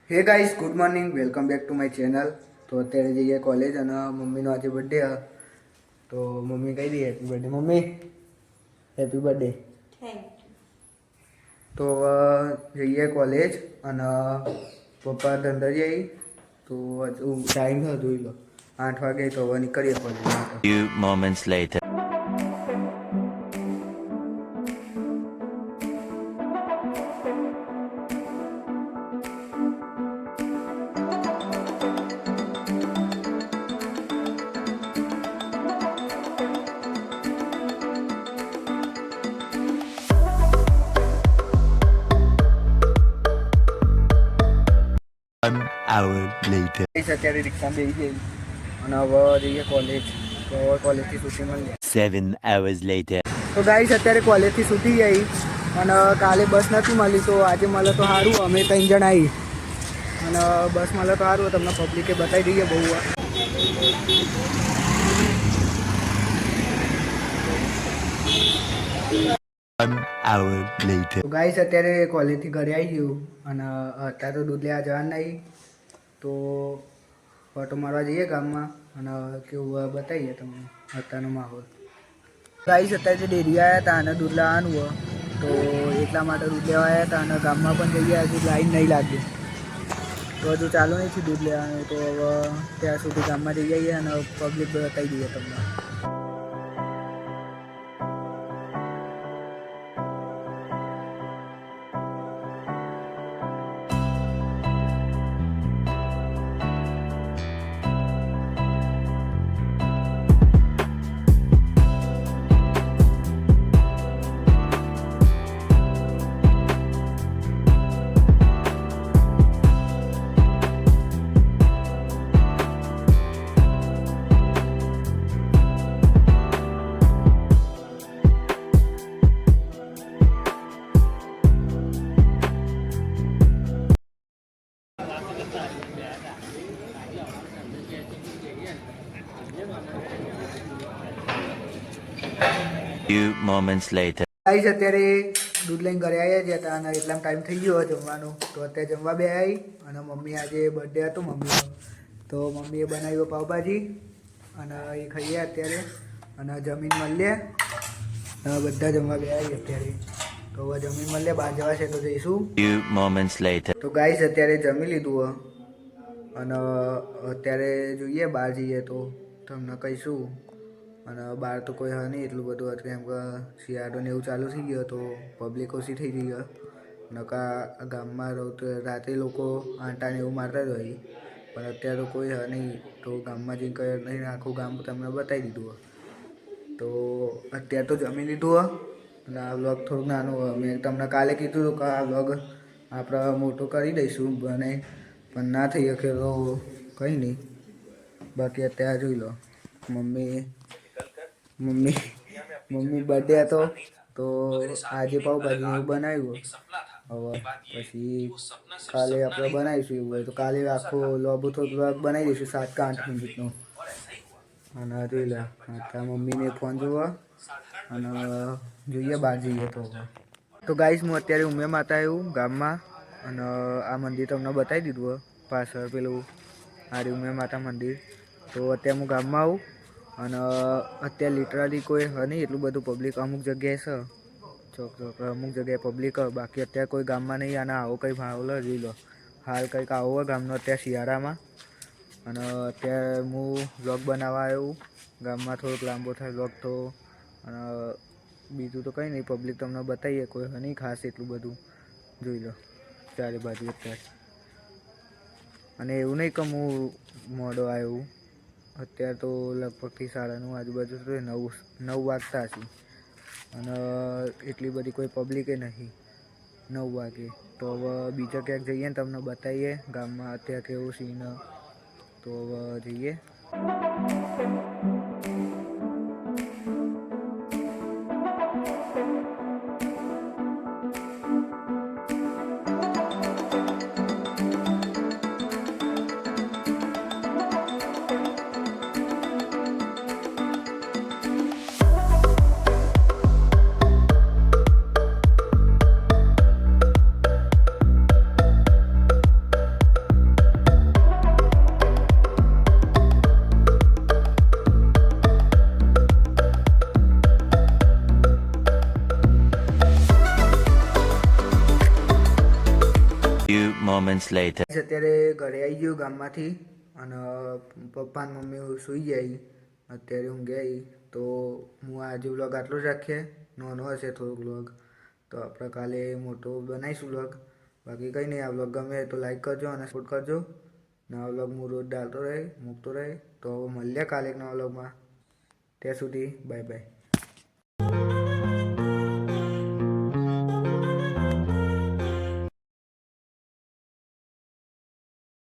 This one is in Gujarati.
હે guys, good morning, welcome back to my channel. તો અત્યારે જઈએ કોલેજ અને મમ્મીનો આજે બર્થડે હ. તો મમ્મી કહી દઈએ happy birthday. Mummy happy birthday. તો જઈએ કોલેજ અને પપ્પા ધંધા જઈ. તો હજુ ટાઈમ છે જોઈ લો, 8 વાગે. તો હવે નીકળીએ college. Few moments later. One hour later. અત્યારે રિક્ષામાં બેસી ગઈ અને હવે જઈએ કોલેજ. તો હવે કોલેજથી છૂટી મળી. 7 hours later. તો ગાઈસ અત્યારે કોલેજથી છૂટી ગઈ અને કાલે બસ નથી મળી. તો આજે મળે તો સારું, અમે 3 જણ આવી અને બસ મળે તો સારું. તમને પબ્લિકે બતાવી દઈએ બહુ. 1 hour later. તો ગાઈસ અત્યારે કોલેજથી ઘરે આવી ગયું અને અત્યારે તો દૂધ લેવા જવાનું નહીં. તો ઓટો મારવા જઈએ ગામમાં અને કેવું બતાવીએ તમને અત્યારનો માહોલ. ગાઈસ અત્યારે ડેરી આવ્યા હતા અને દૂધ લાવવાનું હોય, તો એટલા માટે દૂધ લેવા આવ્યા હતા. અને ગામમાં પણ જઈએ, હજુ લાઈન નહીં લાગી. તો હજુ ચાલુ નહીં થયું દૂધ લેવાનું. તો હવે ત્યાં સુધી ગામમાં જઈ જઈએ અને પબ્લિક બતાવી દઈએ તમને. Few moments later. ગાઈસ અત્યારે દૂધ લઈને ઘરે આવ્યા જ હતા અને એટલામાં ટાઈમ થઈ ગયો જમવાનું. તો અત્યારે જમવા બે આવી અને મમ્મી આજે બર્થડે હતો મમ્મીનો, તો મમ્મીએ બનાવ્યો પાવભાજી અને એ ખાઈએ અત્યારે અને જમીન મળીએ. બધા જમવા બે આવી અત્યારે. તો હવે જમીન મળીએ, બહાર જવા છે તો જઈશું. Few moments later. તો ગાઈસ અત્યારે જમી લીધું અને અત્યારે જોઈએ બહાર જઈએ તો તમને કહીશું. અને બહાર તો કોઈ હા નહીં એટલું બધું હતું, કેમ કે શિયાળો ને એવું ચાલુ થઈ ગયો તો પબ્લિક ઓછી થઈ ગઈ. નકા ગામમાં રહું તો રાતે લોકો આંટા ને એવું મારતા જ હોય, પણ અત્યારે તો કોઈ હા નહીં. તો ગામમાં જઈને કંઈ નહીં, આખું ગામ તમને બતાવી દીધું. તો અત્યારે તો જમી લીધું અને આ વ્લોગ થોડુંક નાનું હોય. મેં તમને કાલે કીધું હતું કે આ વ્લોગ આપણે મોટો કરી દઈશું બને, પણ ના થઈ શકે તો કંઈ નહીં. બાકી અત્યારે જોઈ લો મમ્મી બર્થડે હતો તો આજે પાવભાજી એવું બનાવ્યું. હવે પછી કાલે આપણે બનાવીશું એવું હોય તો કાલે આખો લોબો તો વ્લોગ બનાવી દઈશું 7 કે 8 મિનિટનો. અને જોઈ લો અત્યારે મમ્મીને ફોન જોવા અને જોઈએ બહાર જઈએ તો ગાઈસ હું અત્યારે ઉમિયા માતા આવ્યું ગામમાં અને આ મંદિર તમને બતાવી દીધું પાછળ પેલું આ ઉમિયા માતા મંદિર. તો અત્યારે હું ગામમાં આવું અને અત્યારે લિટરલી કોઈ હ નહીં એટલું બધું પબ્લિક. અમુક જગ્યાએ છે ચોક અમુક જગ્યાએ પબ્લિક, બાકી અત્યારે કોઈ ગામમાં નહીં. અને આવો કંઈ માહોલ જોઈ લો, હાલ કંઈક આવો હોય ગામનો અત્યારે શિયાળામાં. અને અત્યારે હું વ્લોગ બનાવવા આવ્યું ગામમાં, થોડોક લાંબો થાય વ્લોગ તો. અને બીજું તો કંઈ નહીં, પબ્લિક તમને બતાવીએ કોઈ હ નહીં ખાસ એટલું બધું. જોઈ લો ચારે બાજુ અત્યારે. અને એવું નહીં કે હું મોડો આવ્યો, અત્યારે તો લગભગથી 9:30 આજુબાજુ 9 વાગતા હશે અને એટલી બધી કોઈ પબ્લિકે નહીં 9 વાગે. તો હવે બીજા ક્યાંક જઈએ ને તમને બતાવીએ ગામમાં અત્યારે કેવું સીન. તો હવે જઈએ. moments later. અત્યારે ઘરે આવી ગયું ગામમાંથી અને પપ્પા ને મમ્મી સૂઈ જાય અત્યારે ઊંઘે આવી તો હું આજે વ્લોગ આટલો જ રાખીએ નાનો હશે થોડોક વ્લોગ તો આપણે કાલે મોટો બનાવીશું વ્લોગ બાકી કંઈ નહીં આ વ્લોગ ગમે તો લાઈક કરજો અને સપોર્ટ કરજો ને આ વ્લોગ હું રોજ ડાલતો રહે મૂકતો રહે તો મળીએ કાલે એક નવા વ્લોગમાં ત્યાં સુધી બાય બાય.